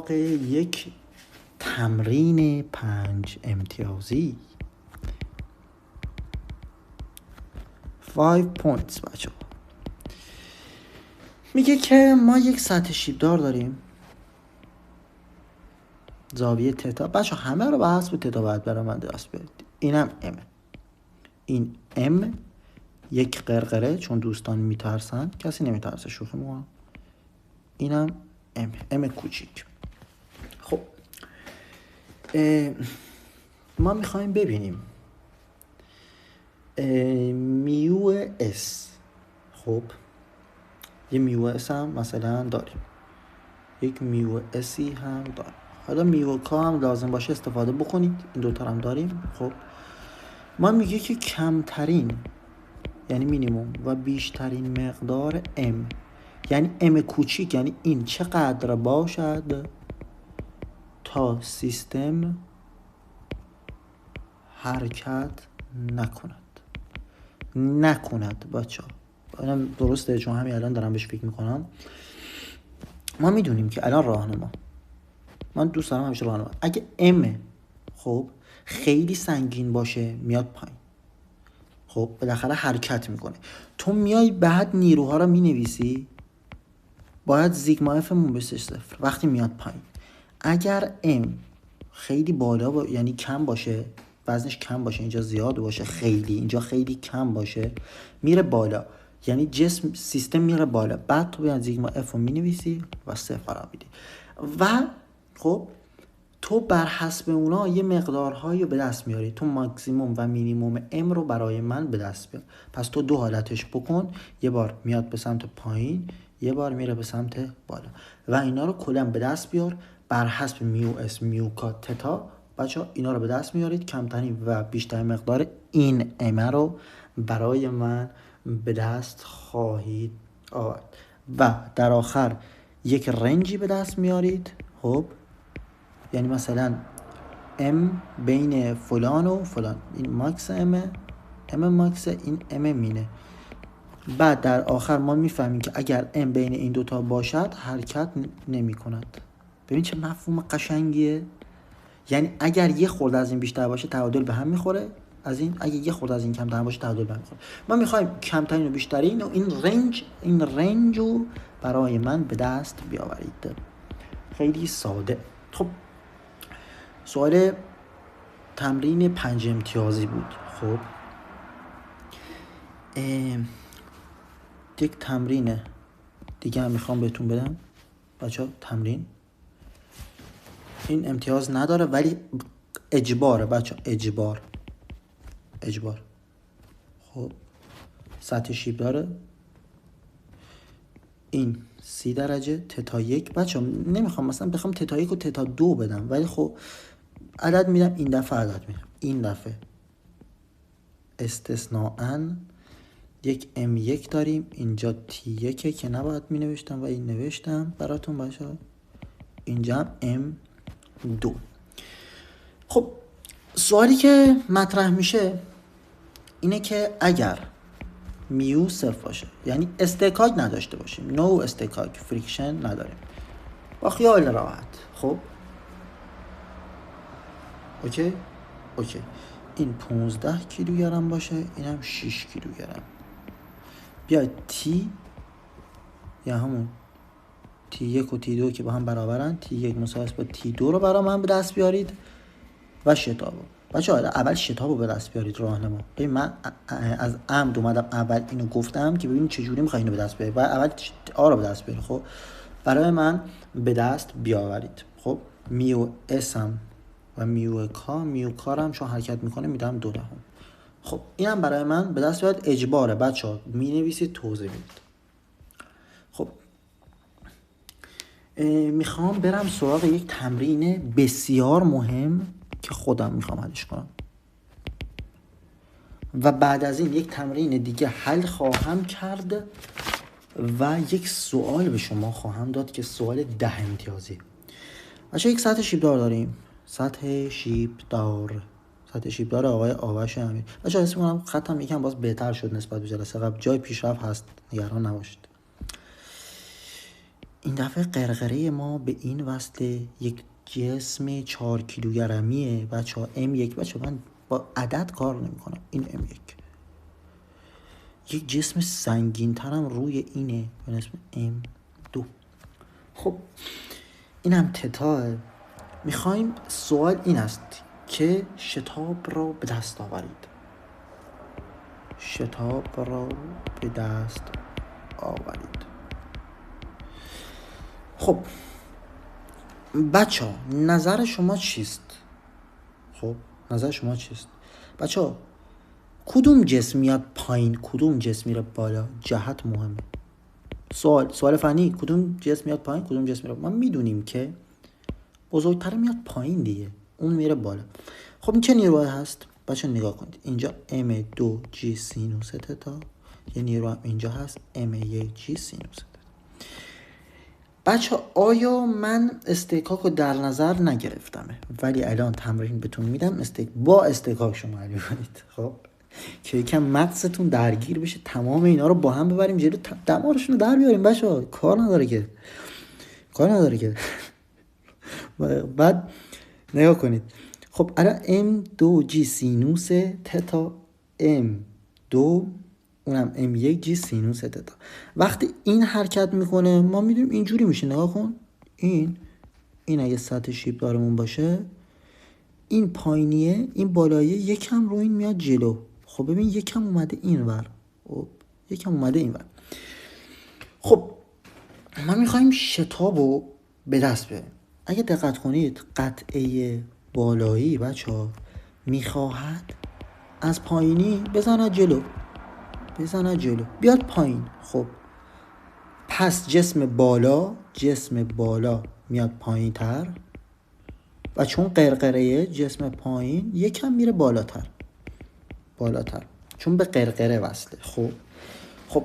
سراغ یک تمرین 5 امتیازی. 5 points بچه. میگه که ما یک سطح شیبدار داریم، زاویه تتا. بچه همه رو به حسب تتا باید برای من دست بیارید. اینم ام، این ام یک قرقره، چون دوستان میترسن، کسی نمیترسه، شوخی میکنم. اینم ام کوچیک. خب ما میخوایم ببینیم میو اس. خب یه میو اس هم مثلا داریم، یک میو اسی هم داریم. حالا میو کا هم لازم باشه استفاده بکنید، این دوتا هم داریم. خب ما میگه که کمترین یعنی مینیموم و بیشترین مقدار ام، یعنی ام کوچیک، یعنی این چقدر باشد تا سیستم حرکت نکند بچه ها. اینم درسته، چون همین الان دارم بهش فکر میکنم. ما میدونیم که الان راهنما، من دوست دارم همیشه راهنما، اگه ام خب خیلی سنگین باشه میاد پایین، خب بالاخره حرکت میکنه. تو میای بعد نیروها رو مینویسی، باید زیگما افمون بشه 0 وقتی میاد پایین. اگر ام خیلی بالا یعنی کم باشه، وزنش کم باشه، اینجا زیاد باشه خیلی، اینجا خیلی کم باشه، میره بالا، یعنی جسم سیستم میره بالا. بعد تو باید زیگما اف رو مینویسی و 0 قرار میدی و خب تو بر حسب اونا یه مقدارهایی رو به دست میاری. تو ماکسیموم و مینیموم ام رو برای من به دست بیار. پس تو دو حالتش بکن، یه بار میاد به سمت پایین، یه بار میره به سمت بالا و اینا رو کلا به دست بیار بر حسب میو اس، میو کا، تتا. بچه‌ها اینا رو به دست میارید، کمترین و بیشترین مقدار این ام رو برای من به دست خواهید آورد و در آخر یک رنجی به دست میارید. خب یعنی مثلا ام بین فلان و فلان، این ماکس ام ماکس، این ام مینه. بعد در آخر ما میفهمیم که اگر ام بین این دوتا باشد حرکت نمی کند. ببین چه مفهوم قشنگیه. یعنی اگر یه خورده از این بیشتر باشه تعادل به هم میخوره، از این اگه یه خورده از این کمتر باشه تعادل به هم میخوره. ما میخوایم کمترین و بیشترین و این رنج رو برای من به دست بیاورید. خیلی ساده. خب سوال تمرین 5 امتیازی بود. خب یک تمرین دیگه هم میخوام بهتون بدم بچه. تمرین این امتیاز نداره ولی اجباره بچه، اجبار. خب سطح شیب داره، این 30 درجه تتا 1. بچه نمیخوام مثلا بخوام تتا 1 و تتا 2 بدم، ولی خب عدد میدم. این دفعه عدد میدم، این دفعه استثناءً یک M1 داریم. اینجا T1 که نباید می نوشتم و این نوشتم براتون بچه ها. اینجا هم M2. خب سوالی که مطرح میشه اینه که اگر میو 0 باشه، یعنی استکاک نداشته باشیم، نو استکاک، فریکشن نداریم، با خیال راحت. خب اوکی این 15 کیلوگرم باشه، اینم 6 کیلوگرم. بیاید تی یا همون T1 و T2 که با هم برابرن، T1 مساوی با T2 رو برای من به دست بیارید و شتابو. بچه‌ها اول شتابو به دست بیارید راهنما. ببین من از عمد اومدم اول اینو گفتم که ببین چه جوری می‌خواید اینو به دست بیارید. بعد اول آ رو به دست بیارید. خب برای من به دست بیاورید. خب میو اس هم و میو کا هم چون حرکت میکنه میدم 2 دهم. خب اینم برای من به دست بیارید. اجباره بچه‌ها، می‌نویسید توضیح میدید. خب میخوام برم سراغ یک تمرین بسیار مهم که خودم میخوام حلش کنم و بعد از این یک تمرین دیگه حل خواهم کرد و یک سوال به شما خواهم داد که سوال 10 امتیازی. بچه یک سطح شیبدار داریم، سطح شیبدار آقای آوش امیر. بچه حس میکنم خطم یکم باز بهتر شد نسبت به جلسه قبل، جای پیشرفت هست، نگران نباشید. این دفعه قرقره ما به این وصله یک جسم 4 کیلوگرمیه بچه ها. M1 بچه من با عدد کار نمی کنم. این M1 یک جسم سنگین ترم روی اینه به اسم M2. خب اینم تتاه. میخوایم سوال این است که شتاب را به دست آورید. شتاب را به دست آورید. خب بچه ها نظر شما چیست؟ خب نظر شما چیست؟ بچه ها کدوم جسم میاد پایین، کدوم جسم میره بالا؟ جهت مهمه. سوال فنی، کدوم جسم میاد پایین، کدوم جسم میره بالا؟ ما میدونیم که بزرگتر میاد پایین دیگه، اون میره بالا. خب این چه نیروی هست؟ بچه نگاه کنید اینجا M2G سینوس تتا، یه نیرو هم اینجا هست M1G سینوس تتا. بچه آیا من استحکاک رو در نظر نگرفتمه، ولی الان تمرین بهتون میدم با استحکاک شما حل کنید. خب که یکم مغزتون درگیر بشه، تمام اینا رو با هم ببریم جلو، دمارشون رو در بیاریم بچه ها. کار نداره که بعد نگاه کنید. خب الان M2G سینوس تتا M2 اونم M1G سینوس تتا. وقتی این حرکت میکنه ما میدونیم اینجوری میشه. نگاه کن این اگه سطح شیب دارمون باشه، این پایینیه، این بالاییه، یکم رو این میاد جلو. خب ببین یکم اومده این ور، خب یکم اومده این ور. خب ما میخوایم شتابو به دست بیاریم. اگه دقت کنید قطعه بالایی بچه ها میخواهد از پایینی بزنه جلو بیاد پایین. خب پس جسم بالا میاد پایین تر و چون قرقره جسم پایین یکم میره بالاتر چون به قرقره وصله. خب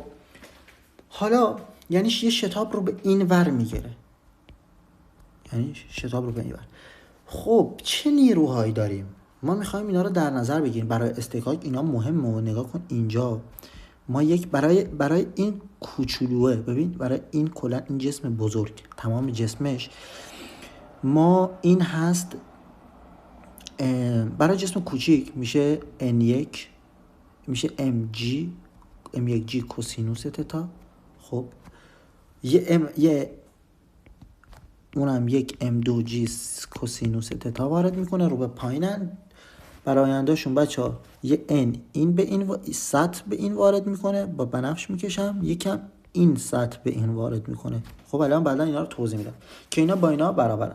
حالا یعنی یه شتاب رو به این ور میگیره، خب چه نیروهایی داریم؟ ما میخوایم اینا رو در نظر بگیریم برای استحکاک. اینا مهمه و نگاه کن اینجا ما یک برای این کوچولوه، ببین برای این کلا این جسم بزرگ تمام جسمش ما این هست، برای جسم کوچیک میشه N1 میشه M1G کوسینوس تتا. خب اونم یک M2G کوسینوس تتا وارد میکنه رو به پایینن. برای آیندهشون بچه ها یه N این به این سطح به این وارد میکنه، با بنفش میکشم، یکم این سطح به این وارد میکنه. خب الان بعدا اینا رو توضیح میدم که اینا با اینا برابرن.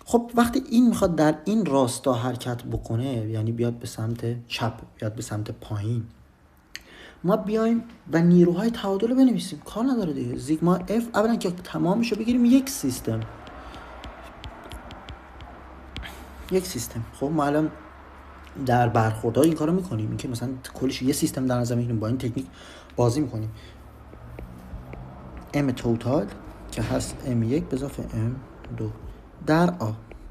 خب وقتی این میخواد در این راستا حرکت بکنه، یعنی بیاد به سمت چپ، بیاد به سمت پایین، ما بیایم و نیروهای تعادل رو بنویسیم. کار نداره دیگه. زیگما F اولا که تمامش رو بگیریم یک سیستم. خب ما الان در برخوردها این کارو میکنیم، این که مثلا کلش یه سیستم در نظر میگیریم، با این تکنیک بازی میکنیم. M توتال که هست M1 به اضافه M2 در A.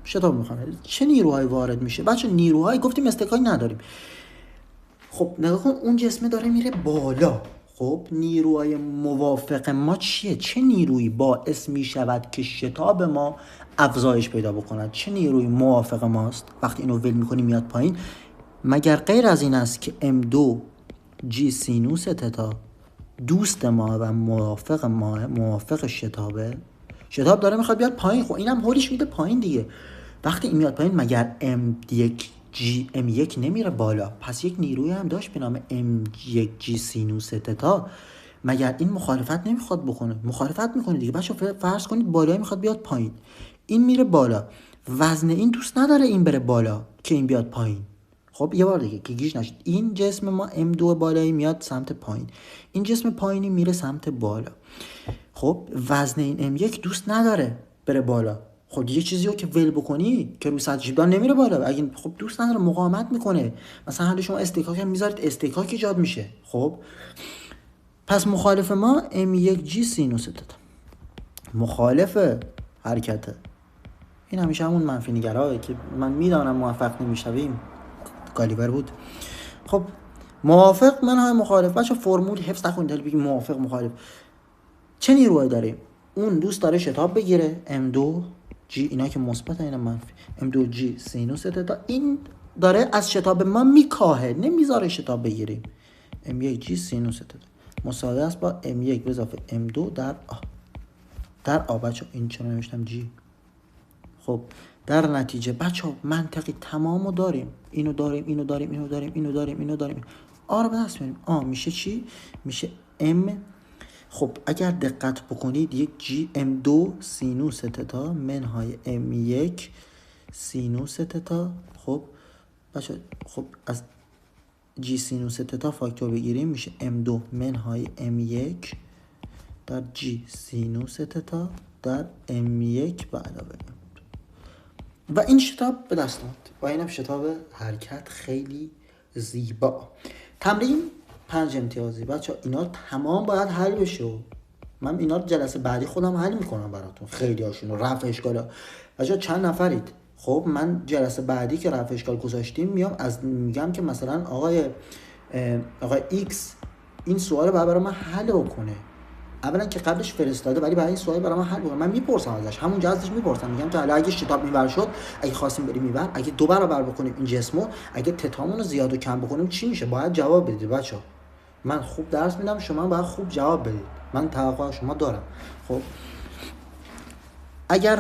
شتاب میخوام چه نیروهایی وارد میشه بچه؟ نیروهایی گفتیم استحکاک نداریم. خب نگاه کن اون جسمه داره میره بالا. خب نیروهای موافق ما چیه؟ چه نیرویی باعث میشود که شتاب ما افزایش پیدا بکند؟ چه نیروی موافق ماست وقتی اینو ول میکنیم میاد پایین؟ مگر غیر از این است که M2G سینوس تتا دوست ما و موافق شتاب داره میخواد بیاد پایین. خب اینم هولش میده پایین دیگه. وقتی این میاد پایین مگر M1 نمیره بالا؟ پس یک نیروی هم داشت به نام M1G سینوس تتا. مگر این مخالفت نمیخواد بکنه؟ مخالفت میکنه دیگه. بچه فرض کنید بالایی میخواد بیاد پایین، این میره بالا، وزن این دوست نداره این بره بالا که این بیاد پایین. خب یه بار دیگه که گیج نشید، این جسم ما M2 بالایی میاد سمت پایین، این جسم پایینی میره سمت بالا. خب وزن این M1 دوست نداره بره بالا. خب یه چیزی رو که ول بکنی که روی سطح شیبدان نمیره بالا، اگه خب دوست نداره مقاومت میکنه. مثلا حالا شما استحکاک هم میذارید، استحکاک ایجاد میشه. خب پس مخالف ما M1G سینوس تتا، مخالف حرکته. این همیشه همون منفی نگرایه که من میدانم موفق نمیشویم، گالیور بود. خب موافق من های مخالف. بچه فرمول حفظ نکنید، بگیم موافق مخالف. چه نیروهایی داریم؟ اون دوست داره شتاب بگیره M2 G، اینا که مثبت اینا منفی، M2 G سینوس تتا، این داره از شتاب ما میکاهه، نمیذاره شتاب بگیریم. M1 G سینوس تتا مساوی است با M1 به اضافه M2 در آ. بچه این چرا نوشتم G؟ خب در نتیجه بچه منطقی تمامو داریم، اینو داریم اینو داریم اینو داریم اینو داریم اینو داریم، آ رو به دست میاریم. آ میشه چی؟ میشه M. خب اگر دقت بکنید یک G M2 سینوس تتا منهای M1 سینوس تتا. خب بچه خب از G سینوس تتا فاکتور بگیریم میشه M2 منهای M1 در G سینوس تتا در M1 به علاوه M2. و این شتاب به دست آمد و اینم شتاب حرکت خیلی زیبا. تمرین 5 امتیازی بچه اینا تمام باید حل بشه. من اینا رو جلسه بعدی خودم حل میکنم براتون، خیلی هاشون رفع اشکال. بچه چند نفرید؟ خب من جلسه بعدی که رفع اشکال گذاشتیم میام از میگم که مثلا آقای X این سوال بعد برای من حل بکنه. اولا که قبلش فرستاده ولی برای این سوال برای من حل بکنه. من میپرسم ازش، همونجا ازش میپرسم، میگم که حالا اگه شتاب میور شد، اگه خواستیم بریم میور، اگه 2 برابر بکنیم این جسمو، اگه تتامون رو زیاد و کم بکنیم چی میشه؟ باید جواب بدید بچه‌ها. من خوب درس میدم، شما باید خوب جواب بدید. من توقع شما دارم. خب اگر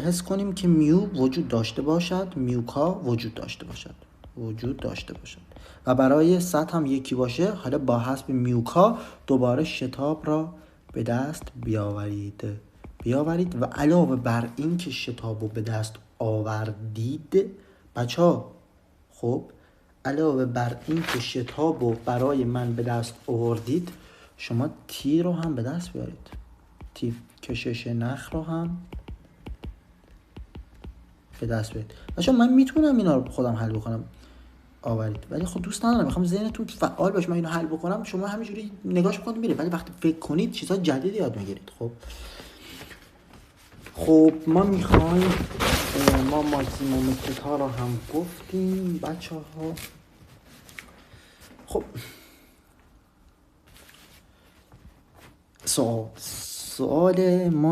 حس کنیم که میو وجود داشته باشد، میوکا وجود داشته باشد و برای سطح هم یکی باشه، حالا با حسب میوکا دوباره شتاب را به دست بیاورید و علاوه بر این که شتاب رو به دست آوردید بچه‌ها، خب علاوه بر این که شتاب رو برای من به دست آوردید، شما تی رو هم به دست بیارید، تی کشش نخ رو هم به دست بیارید. بچه‌ها من میتونم اینا رو خودم حل بکنم آورید، ولی خب دوست ندارم، میخوام ذهنتون فعال باشه، من اینو حل بکنم شما همینجوری نگاش بکنید میره، ولی وقتی فکر کنید چیزا جدید یاد میگیرید. خب ما میخوایم ما ماکسیموم تتا رو هم گفتیم بچه‌ها. خب سوال ما